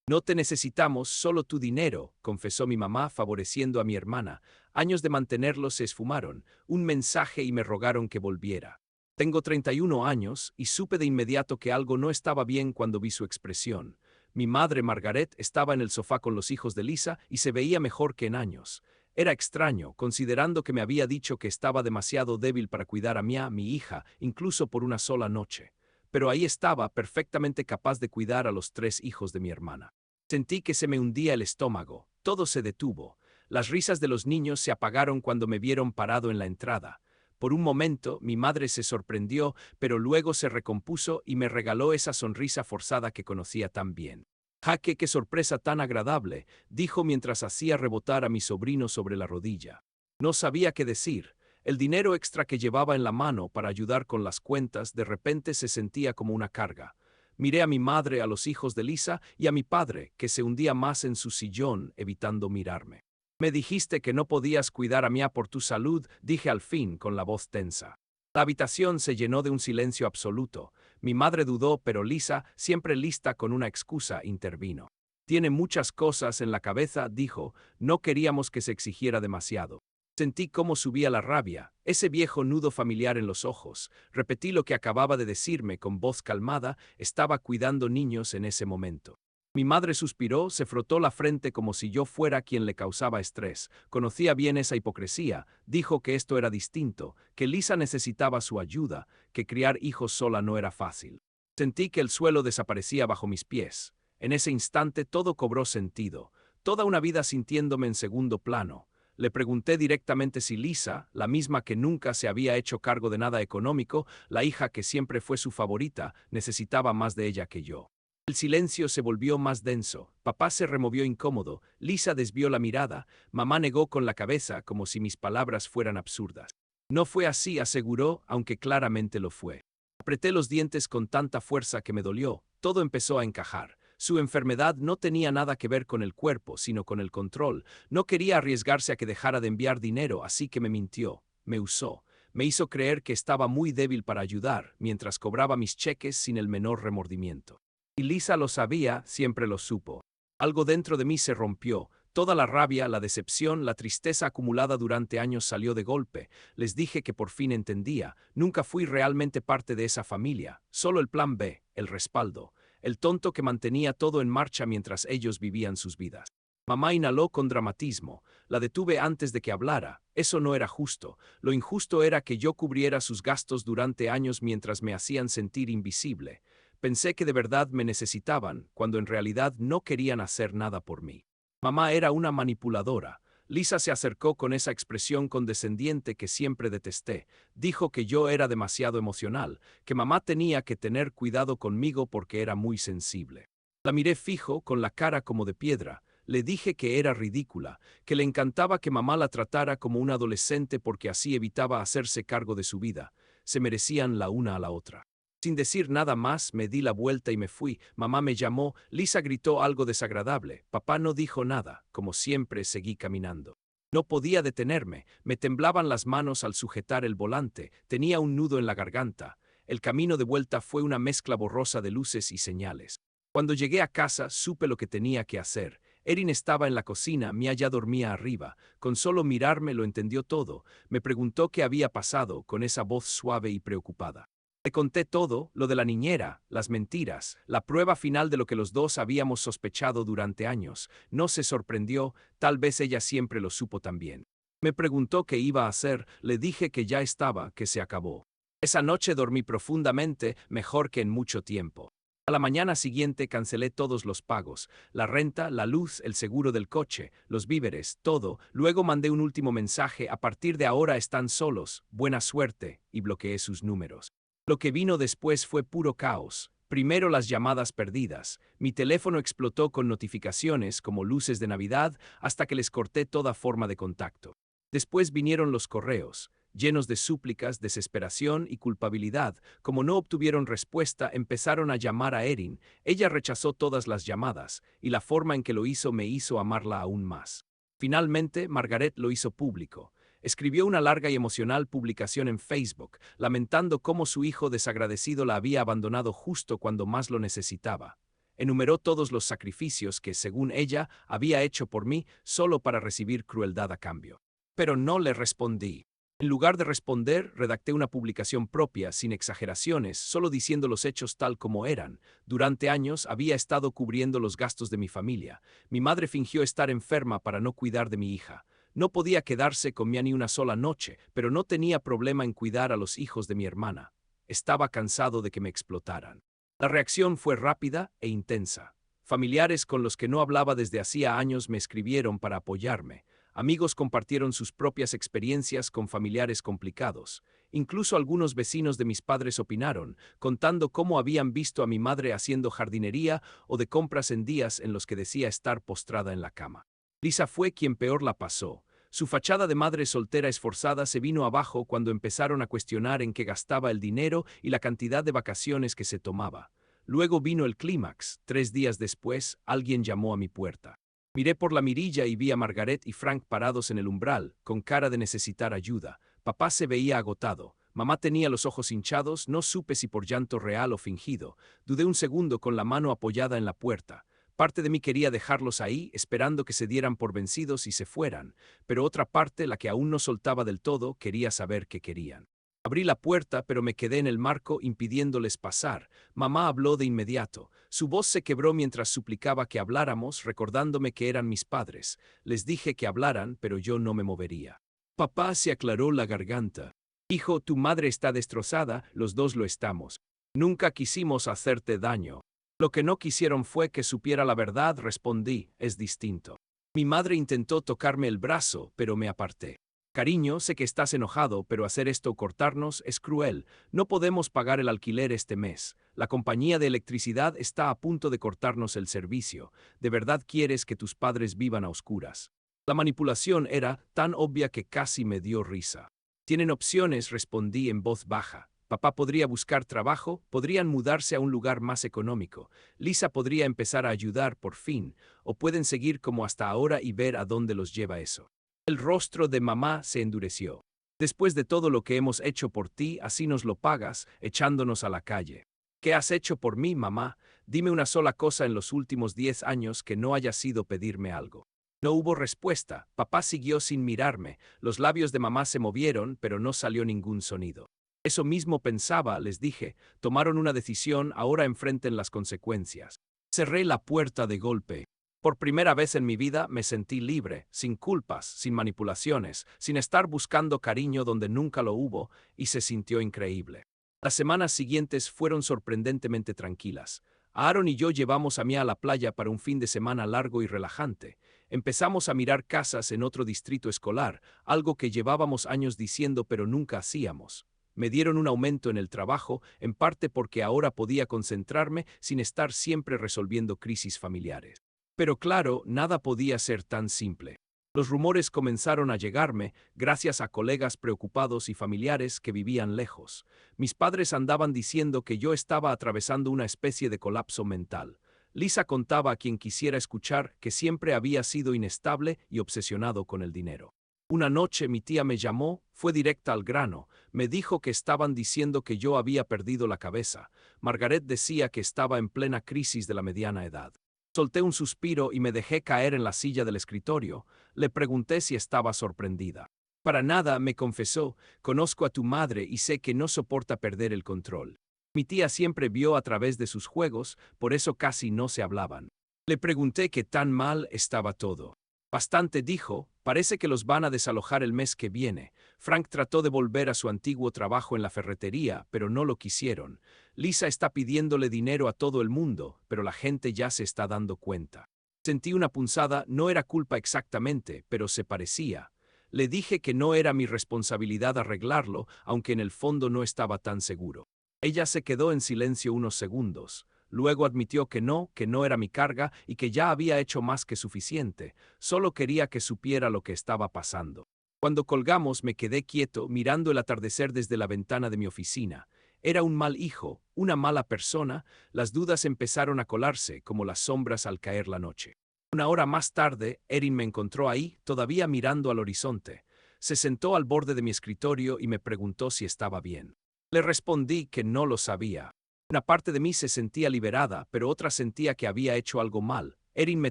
No te necesitamos, solo tu dinero, confesó mi mamá, favoreciendo a mi hermana. Años de mantenerlo se esfumaron, un mensaje y me rogaron que volviera. Tengo 31 años y supe de inmediato que algo no estaba bien cuando vi su expresión. Mi madre, Margaret, estaba en el sofá con los hijos de Lisa y se veía mejor que en años. Era extraño, considerando que me había dicho que estaba demasiado débil para cuidar a mi hija, incluso por una sola noche. Pero ahí estaba, perfectamente capaz de cuidar a los 3 hijos de mi hermana. Sentí que se me hundía el estómago, todo se detuvo. Las risas de los niños se apagaron cuando me vieron parado en la entrada. Por un momento, mi madre se sorprendió, pero luego se recompuso y me regaló esa sonrisa forzada que conocía tan bien. Jaque, qué sorpresa tan agradable, dijo mientras hacía rebotar a mi sobrino sobre la rodilla. No sabía qué decir. El dinero extra que llevaba en la mano para ayudar con las cuentas de repente se sentía como una carga. Miré a mi madre, a los hijos de Lisa y a mi padre, que se hundía más en su sillón, evitando mirarme. Me dijiste que no podías cuidar a Mia por tu salud, dije al fin, con la voz tensa. La habitación se llenó de un silencio absoluto. Mi madre dudó, pero Lisa, siempre lista con una excusa, intervino. Tiene muchas cosas en la cabeza, dijo, no queríamos que se exigiera demasiado. Sentí cómo subía la rabia, ese viejo nudo familiar en los ojos. Repetí lo que acababa de decirme con voz calmada, estaba cuidando niños en ese momento. Mi madre suspiró, se frotó la frente como si yo fuera quien le causaba estrés. Conocía bien esa hipocresía, dijo que esto era distinto, que Lisa necesitaba su ayuda, que criar hijos sola no era fácil. Sentí que el suelo desaparecía bajo mis pies. En ese instante todo cobró sentido, toda una vida sintiéndome en segundo plano. Le pregunté directamente si Lisa, la misma que nunca se había hecho cargo de nada económico, la hija que siempre fue su favorita, necesitaba más de ella que yo. El silencio se volvió más denso, papá se removió incómodo, Lisa desvió la mirada, mamá negó con la cabeza como si mis palabras fueran absurdas. No fue así, aseguró, aunque claramente lo fue. Apreté los dientes con tanta fuerza que me dolió, todo empezó a encajar. Su enfermedad no tenía nada que ver con el cuerpo, sino con el control. No quería arriesgarse a que dejara de enviar dinero, así que me mintió, me usó. Me hizo creer que estaba muy débil para ayudar, mientras cobraba mis cheques sin el menor remordimiento. Y Lisa lo sabía, siempre lo supo. Algo dentro de mí se rompió. Toda la rabia, la decepción, la tristeza acumulada durante años salió de golpe. Les dije que por fin entendía. Nunca fui realmente parte de esa familia. Solo el plan B, el respaldo. El tonto que mantenía todo en marcha mientras ellos vivían sus vidas. Mamá inhaló con dramatismo. La detuve antes de que hablara. Eso no era justo. Lo injusto era que yo cubriera sus gastos durante años mientras me hacían sentir invisible. Pensé que de verdad me necesitaban, cuando en realidad no querían hacer nada por mí. Mamá era una manipuladora. Lisa se acercó con esa expresión condescendiente que siempre detesté. Dijo que yo era demasiado emocional, que mamá tenía que tener cuidado conmigo porque era muy sensible. La miré fijo, con la cara como de piedra. Le dije que era ridícula, que le encantaba que mamá la tratara como una adolescente porque así evitaba hacerse cargo de su vida. Se merecían la una a la otra. Sin decir nada más, me di la vuelta y me fui. Mamá me llamó, Lisa gritó algo desagradable. Papá no dijo nada, como siempre seguí caminando. No podía detenerme, me temblaban las manos al sujetar el volante, tenía un nudo en la garganta. El camino de vuelta fue una mezcla borrosa de luces y señales. Cuando llegué a casa, supe lo que tenía que hacer. Erin estaba en la cocina, Mia ya dormía arriba. Con solo mirarme lo entendió todo. Me preguntó qué había pasado, con esa voz suave y preocupada. Le conté todo, lo de la niñera, las mentiras, la prueba final de lo que los dos habíamos sospechado durante años. No se sorprendió, tal vez ella siempre lo supo también. Me preguntó qué iba a hacer, le dije que ya estaba, que se acabó. Esa noche dormí profundamente, mejor que en mucho tiempo. A la mañana siguiente cancelé todos los pagos, la renta, la luz, el seguro del coche, los víveres, todo. Luego mandé un último mensaje, a partir de ahora están solos, buena suerte, y bloqueé sus números. Lo que vino después fue puro caos. Primero las llamadas perdidas. Mi teléfono explotó con notificaciones como luces de Navidad hasta que les corté toda forma de contacto. Después vinieron los correos, llenos de súplicas, desesperación y culpabilidad. Como no obtuvieron respuesta, empezaron a llamar a Erin. Ella rechazó todas las llamadas, y la forma en que lo hizo me hizo amarla aún más. Finalmente, Margaret lo hizo público. Escribió una larga y emocional publicación en Facebook, lamentando cómo su hijo desagradecido la había abandonado justo cuando más lo necesitaba. Enumeró todos los sacrificios que, según ella, había hecho por mí solo para recibir crueldad a cambio. Pero no le respondí. En lugar de responder, redacté una publicación propia, sin exageraciones, solo diciendo los hechos tal como eran. Durante años había estado cubriendo los gastos de mi familia. Mi madre fingió estar enferma para no cuidar de mi hija. No podía quedarse conmigo ni una sola noche, pero no tenía problema en cuidar a los hijos de mi hermana. Estaba cansado de que me explotaran. La reacción fue rápida e intensa. Familiares con los que no hablaba desde hacía años me escribieron para apoyarme. Amigos compartieron sus propias experiencias con familiares complicados. Incluso algunos vecinos de mis padres opinaron, contando cómo habían visto a mi madre haciendo jardinería o de compras en días en los que decía estar postrada en la cama. Lisa fue quien peor la pasó. Su fachada de madre soltera esforzada se vino abajo cuando empezaron a cuestionar en qué gastaba el dinero y la cantidad de vacaciones que se tomaba. Luego vino el clímax. 3 días después, alguien llamó a mi puerta. Miré por la mirilla y vi a Margaret y Frank parados en el umbral, con cara de necesitar ayuda. Papá se veía agotado. Mamá tenía los ojos hinchados, no supe si por llanto real o fingido. Dudé un segundo con la mano apoyada en la puerta. Parte de mí quería dejarlos ahí, esperando que se dieran por vencidos y se fueran, pero otra parte, la que aún no soltaba del todo, quería saber qué querían. Abrí la puerta, pero me quedé en el marco impidiéndoles pasar. Mamá habló de inmediato. Su voz se quebró mientras suplicaba que habláramos, recordándome que eran mis padres. Les dije que hablaran, pero yo no me movería. Papá se aclaró la garganta. Hijo, tu madre está destrozada, los dos lo estamos. Nunca quisimos hacerte daño. Lo que no quisieron fue que supiera la verdad, respondí, es distinto. Mi madre intentó tocarme el brazo, pero me aparté. Cariño, sé que estás enojado, pero hacer esto o cortarnos es cruel. No podemos pagar el alquiler este mes. La compañía de electricidad está a punto de cortarnos el servicio. ¿De verdad quieres que tus padres vivan a oscuras? La manipulación era tan obvia que casi me dio risa. Tienen opciones, respondí en voz baja. Papá podría buscar trabajo, podrían mudarse a un lugar más económico. Lisa podría empezar a ayudar por fin, o pueden seguir como hasta ahora y ver a dónde los lleva eso. El rostro de mamá se endureció. Después de todo lo que hemos hecho por ti, así nos lo pagas, echándonos a la calle. ¿Qué has hecho por mí, mamá? Dime una sola cosa en los últimos 10 años que no haya sido pedirme algo. No hubo respuesta. Papá siguió sin mirarme. Los labios de mamá se movieron, pero no salió ningún sonido. Eso mismo pensaba, les dije. Tomaron una decisión, ahora enfrenten las consecuencias. Cerré la puerta de golpe. Por primera vez en mi vida me sentí libre, sin culpas, sin manipulaciones, sin estar buscando cariño donde nunca lo hubo, y se sintió increíble. Las semanas siguientes fueron sorprendentemente tranquilas. Aaron y yo llevamos a Mia a la playa para un fin de semana largo y relajante. Empezamos a mirar casas en otro distrito escolar, algo que llevábamos años diciendo pero nunca hacíamos. Me dieron un aumento en el trabajo, en parte porque ahora podía concentrarme sin estar siempre resolviendo crisis familiares. Pero claro, nada podía ser tan simple. Los rumores comenzaron a llegarme gracias a colegas preocupados y familiares que vivían lejos. Mis padres andaban diciendo que yo estaba atravesando una especie de colapso mental. Lisa contaba a quien quisiera escuchar que siempre había sido inestable y obsesionado con el dinero. Una noche mi tía me llamó, fue directa al grano, me dijo que estaban diciendo que yo había perdido la cabeza. Margaret decía que estaba en plena crisis de la mediana edad. Solté un suspiro y me dejé caer en la silla del escritorio. Le pregunté si estaba sorprendida. Para nada, me confesó, conozco a tu madre y sé que no soporta perder el control. Mi tía siempre vio a través de sus juegos, por eso casi no se hablaban. Le pregunté qué tan mal estaba todo. Bastante, dijo, parece que los van a desalojar el mes que viene. Frank trató de volver a su antiguo trabajo en la ferretería, pero no lo quisieron. Lisa está pidiéndole dinero a todo el mundo, pero la gente ya se está dando cuenta. Sentí una punzada, no era culpa exactamente, pero se parecía. Le dije que no era mi responsabilidad arreglarlo, aunque en el fondo no estaba tan seguro. Ella se quedó en silencio unos segundos. Luego admitió que no era mi carga y que ya había hecho más que suficiente. Solo quería que supiera lo que estaba pasando. Cuando colgamos me quedé quieto mirando el atardecer desde la ventana de mi oficina. Era un mal hijo, una mala persona. Las dudas empezaron a colarse como las sombras al caer la noche. Una hora más tarde, Erin me encontró ahí, todavía mirando al horizonte. Se sentó al borde de mi escritorio y me preguntó si estaba bien. Le respondí que no lo sabía. Una parte de mí se sentía liberada, pero otra sentía que había hecho algo mal. Erin me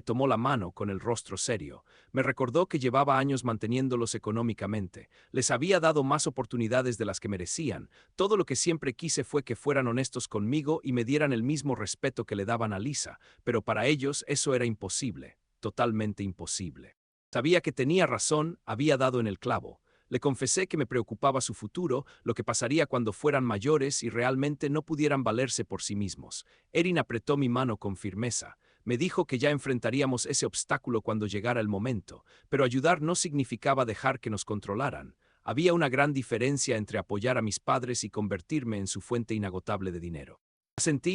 tomó la mano con el rostro serio. Me recordó que llevaba años manteniéndolos económicamente. Les había dado más oportunidades de las que merecían. Todo lo que siempre quise fue que fueran honestos conmigo y me dieran el mismo respeto que le daban a Lisa, pero para ellos eso era imposible, totalmente imposible. Sabía que tenía razón, había dado en el clavo. Le confesé que me preocupaba su futuro, lo que pasaría cuando fueran mayores y realmente no pudieran valerse por sí mismos. Erin apretó mi mano con firmeza. Me dijo que ya enfrentaríamos ese obstáculo cuando llegara el momento, pero ayudar no significaba dejar que nos controlaran. Había una gran diferencia entre apoyar a mis padres y convertirme en su fuente inagotable de dinero.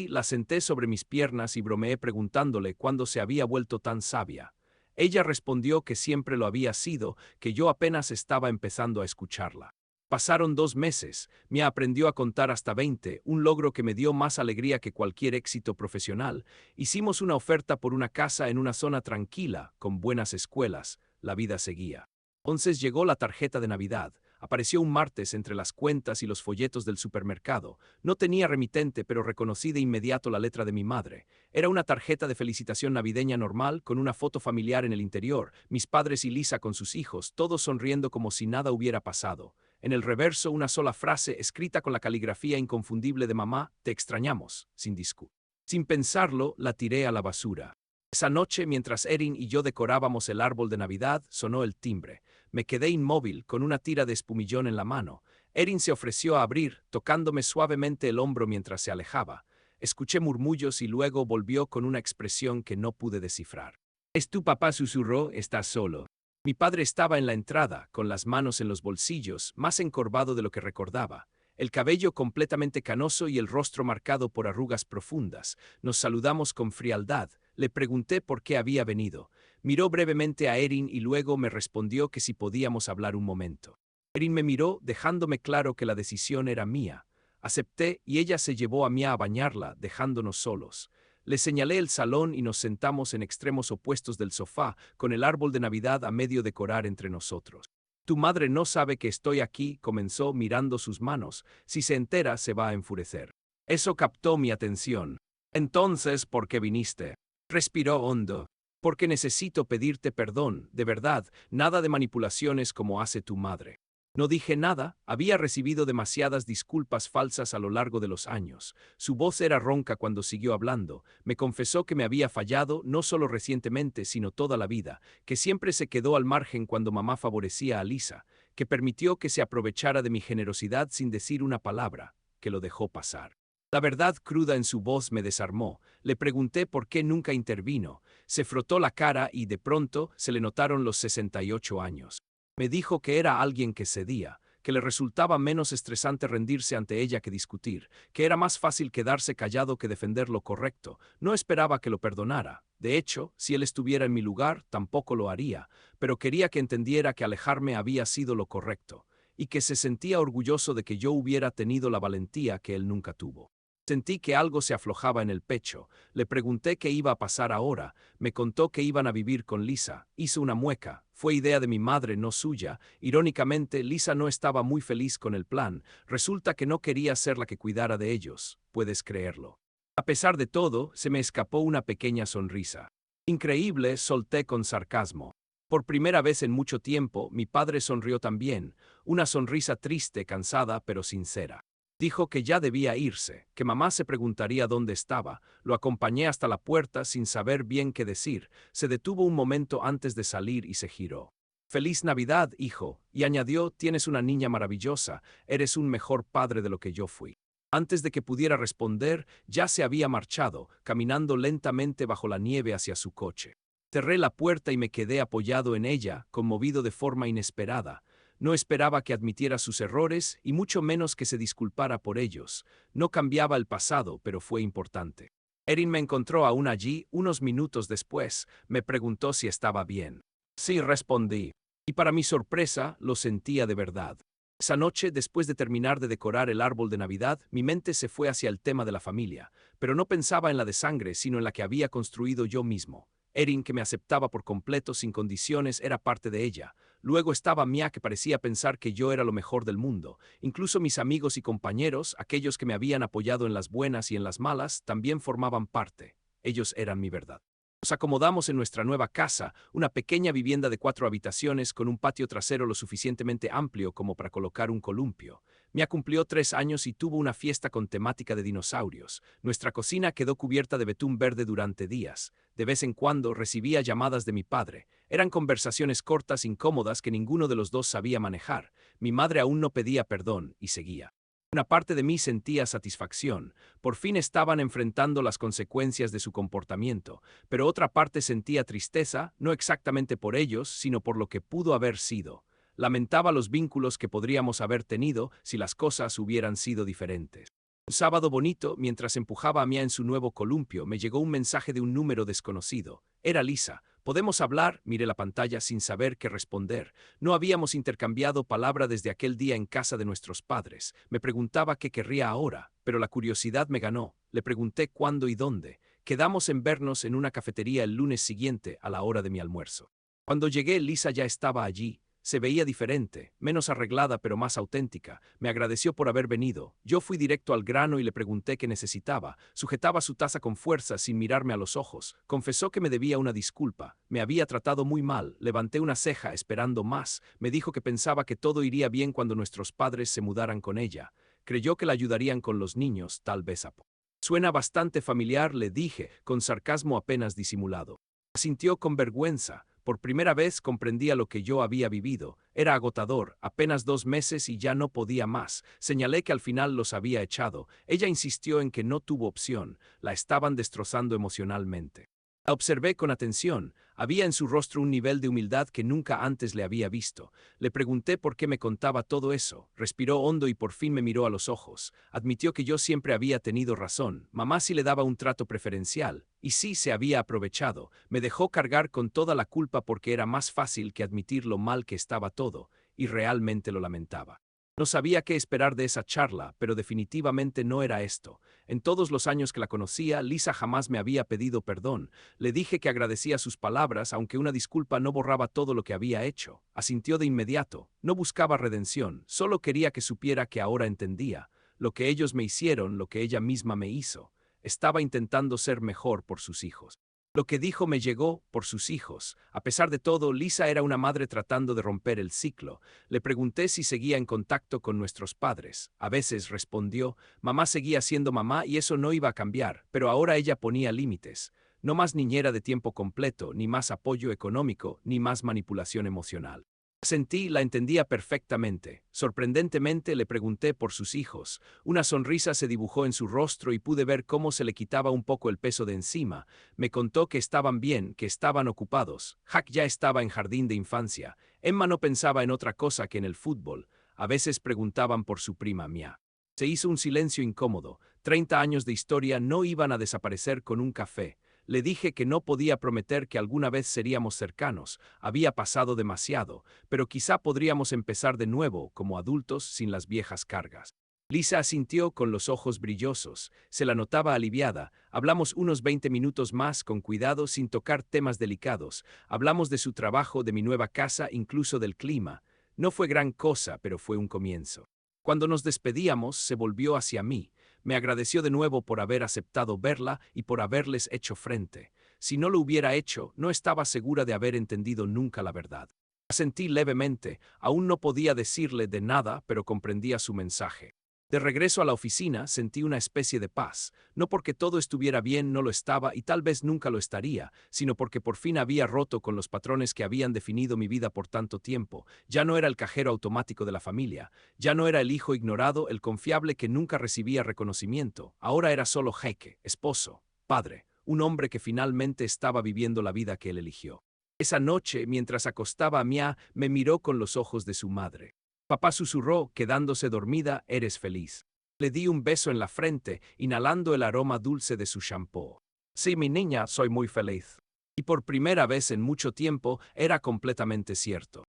La senté sobre mis piernas y bromeé preguntándole cuándo se había vuelto tan sabia. Ella respondió que siempre lo había sido, que yo apenas estaba empezando a escucharla. Pasaron 2 meses, Mia aprendió a contar hasta 20, un logro que me dio más alegría que cualquier éxito profesional. Hicimos una oferta por una casa en una zona tranquila, con buenas escuelas. La vida seguía. Entonces llegó la tarjeta de Navidad. Apareció un martes entre las cuentas y los folletos del supermercado. No tenía remitente, pero reconocí de inmediato la letra de mi madre. Era una tarjeta de felicitación navideña normal, con una foto familiar en el interior, mis padres y Lisa con sus hijos, todos sonriendo como si nada hubiera pasado. En el reverso, una sola frase escrita con la caligrafía inconfundible de mamá: te extrañamos, sin discu. Sin pensarlo, la tiré a la basura. Esa noche, mientras Erin y yo decorábamos el árbol de Navidad, sonó el timbre. Me quedé inmóvil, con una tira de espumillón en la mano. Erin se ofreció a abrir, tocándome suavemente el hombro mientras se alejaba. Escuché murmullos y luego volvió con una expresión que no pude descifrar. «¿Es tu papá?», susurró. «¿Estás solo?». Mi padre estaba en la entrada, con las manos en los bolsillos, más encorvado de lo que recordaba. El cabello completamente canoso y el rostro marcado por arrugas profundas. Nos saludamos con frialdad. Le pregunté por qué había venido. Miró brevemente a Erin y luego me respondió que si podíamos hablar un momento. Erin me miró, dejándome claro que la decisión era mía. Acepté y ella se llevó a Mia a bañarla, dejándonos solos. Le señalé el salón y nos sentamos en extremos opuestos del sofá, con el árbol de Navidad a medio decorar entre nosotros. «Tu madre no sabe que estoy aquí», comenzó mirando sus manos. «Si se entera, se va a enfurecer». Eso captó mi atención. «Entonces, ¿por qué viniste?». Respiró hondo. «Porque necesito pedirte perdón, de verdad, nada de manipulaciones como hace tu madre». No dije nada, había recibido demasiadas disculpas falsas a lo largo de los años. Su voz era ronca cuando siguió hablando. Me confesó que me había fallado, no solo recientemente, sino toda la vida, que siempre se quedó al margen cuando mamá favorecía a Lisa, que permitió que se aprovechara de mi generosidad sin decir una palabra, que lo dejó pasar. La verdad cruda en su voz me desarmó. Le pregunté por qué nunca intervino. Se frotó la cara y, de pronto, se le notaron los 68 años. Me dijo que era alguien que cedía, que le resultaba menos estresante rendirse ante ella que discutir, que era más fácil quedarse callado que defender lo correcto. No esperaba que lo perdonara. De hecho, si él estuviera en mi lugar, tampoco lo haría, pero quería que entendiera que alejarme había sido lo correcto, y que se sentía orgulloso de que yo hubiera tenido la valentía que él nunca tuvo. Sentí que algo se aflojaba en el pecho. Le pregunté qué iba a pasar ahora. Me contó que iban a vivir con Lisa. Hizo una mueca. Fue idea de mi madre, no suya. Irónicamente, Lisa no estaba muy feliz con el plan. Resulta que no quería ser la que cuidara de ellos. Puedes creerlo. A pesar de todo, se me escapó una pequeña sonrisa. «Increíble», solté con sarcasmo. Por primera vez en mucho tiempo, mi padre sonrió también. Una sonrisa triste, cansada, pero sincera. Dijo que ya debía irse, que mamá se preguntaría dónde estaba. Lo acompañé hasta la puerta sin saber bien qué decir. Se detuvo un momento antes de salir y se giró. «Feliz Navidad, hijo», y añadió: «Tienes una niña maravillosa, eres un mejor padre de lo que yo fui». Antes de que pudiera responder, ya se había marchado, caminando lentamente bajo la nieve hacia su coche. Cerré la puerta y me quedé apoyado en ella, conmovido de forma inesperada. No esperaba que admitiera sus errores y mucho menos que se disculpara por ellos. No cambiaba el pasado, pero fue importante. Erin me encontró aún allí unos minutos después. Me preguntó si estaba bien. Sí, respondí. Y para mi sorpresa, lo sentía de verdad. Esa noche, después de terminar de decorar el árbol de Navidad, mi mente se fue hacia el tema de la familia, pero no pensaba en la de sangre, sino en la que había construido yo mismo. Erin, que me aceptaba por completo sin condiciones, era parte de ella. Luego estaba Mia, que parecía pensar que yo era lo mejor del mundo. Incluso mis amigos y compañeros, aquellos que me habían apoyado en las buenas y en las malas, también formaban parte. Ellos eran mi verdad. Nos acomodamos en nuestra nueva casa, una pequeña vivienda de 4 habitaciones con un patio trasero lo suficientemente amplio como para colocar un columpio. Mia cumplió 3 años y tuvo una fiesta con temática de dinosaurios. Nuestra cocina quedó cubierta de betún verde durante días. De vez en cuando recibía llamadas de mi padre. Eran conversaciones cortas, incómodas, que ninguno de los dos sabía manejar. Mi madre aún no pedía perdón y seguía. Una parte de mí sentía satisfacción. Por fin estaban enfrentando las consecuencias de su comportamiento, pero otra parte sentía tristeza, no exactamente por ellos, sino por lo que pudo haber sido. Lamentaba los vínculos que podríamos haber tenido si las cosas hubieran sido diferentes. Un sábado bonito, mientras empujaba a Mia en su nuevo columpio, me llegó un mensaje de un número desconocido. Era Lisa. ¿Podemos hablar? Miré la pantalla sin saber qué responder. No habíamos intercambiado palabra desde aquel día en casa de nuestros padres. Me preguntaba qué querría ahora, pero la curiosidad me ganó. Le pregunté cuándo y dónde. Quedamos en vernos en una cafetería el lunes siguiente a la hora de mi almuerzo. Cuando llegué, Lisa ya estaba allí. Se veía diferente, menos arreglada pero más auténtica. Me agradeció por haber venido. Yo fui directo al grano y le pregunté qué necesitaba. Sujetaba su taza con fuerza sin mirarme a los ojos. Confesó que me debía una disculpa. Me había tratado muy mal. Levanté una ceja esperando más. Me dijo que pensaba que todo iría bien cuando nuestros padres se mudaran con ella. Creyó que la ayudarían con los niños, tal vez a... Suena bastante familiar, le dije, con sarcasmo apenas disimulado. Sintió con vergüenza. Por primera vez comprendía lo que yo había vivido. Era agotador, apenas 2 meses y ya no podía más. Señalé que al final los había echado. Ella insistió en que no tuvo opción. La estaban destrozando emocionalmente. La observé con atención. Había en su rostro un nivel de humildad que nunca antes le había visto. Le pregunté por qué me contaba todo eso. Respiró hondo y por fin me miró a los ojos. Admitió que yo siempre había tenido razón. Mamá sí le daba un trato preferencial. Y sí se había aprovechado. Me dejó cargar con toda la culpa porque era más fácil que admitir lo mal que estaba todo. Y realmente lo lamentaba. No sabía qué esperar de esa charla, pero definitivamente no era esto. En todos los años que la conocía, Lisa jamás me había pedido perdón. Le dije que agradecía sus palabras, aunque una disculpa no borraba todo lo que había hecho. Asintió de inmediato. No buscaba redención, solo quería que supiera que ahora entendía. Lo que ellos me hicieron, lo que ella misma me hizo. Estaba intentando ser mejor por sus hijos. Lo que dijo me llegó por sus hijos. A pesar de todo, Lisa era una madre tratando de romper el ciclo. Le pregunté si seguía en contacto con nuestros padres. A veces respondió, mamá seguía siendo mamá y eso no iba a cambiar, pero ahora ella ponía límites. No más niñera de tiempo completo, ni más apoyo económico, ni más manipulación emocional. Sentí, la entendía perfectamente. Sorprendentemente le pregunté por sus hijos. Una sonrisa se dibujó en su rostro y pude ver cómo se le quitaba un poco el peso de encima. Me contó que estaban bien, que estaban ocupados. Jack ya estaba en jardín de infancia. Emma no pensaba en otra cosa que en el fútbol. A veces preguntaban por su prima Mia. Se hizo un silencio incómodo. 30 años de historia no iban a desaparecer con un café. Le dije que no podía prometer que alguna vez seríamos cercanos, había pasado demasiado, pero quizá podríamos empezar de nuevo como adultos sin las viejas cargas. Lisa asintió con los ojos brillosos, se la notaba aliviada. Hablamos unos 20 minutos más con cuidado sin tocar temas delicados. Hablamos de su trabajo, de mi nueva casa, incluso del clima. No fue gran cosa, pero fue un comienzo. Cuando nos despedíamos, se volvió hacia mí. Me agradeció de nuevo por haber aceptado verla y por haberles hecho frente. Si no lo hubiera hecho, no estaba segura de haber entendido nunca la verdad. Sentí levemente, aún no podía decirle de nada, pero comprendía su mensaje. De regreso a la oficina, sentí una especie de paz, no porque todo estuviera bien, no lo estaba y tal vez nunca lo estaría, sino porque por fin había roto con los patrones que habían definido mi vida por tanto tiempo. Ya no era el cajero automático de la familia, ya no era el hijo ignorado, el confiable que nunca recibía reconocimiento, ahora era solo jeque, esposo, padre, un hombre que finalmente estaba viviendo la vida que él eligió. Esa noche, mientras acostaba a Mia, me miró con los ojos de su madre. Papá susurró, quedándose dormida, eres feliz. Le di un beso en la frente, inhalando el aroma dulce de su shampoo. Sí, mi niña, soy muy feliz. Y por primera vez en mucho tiempo, era completamente cierto.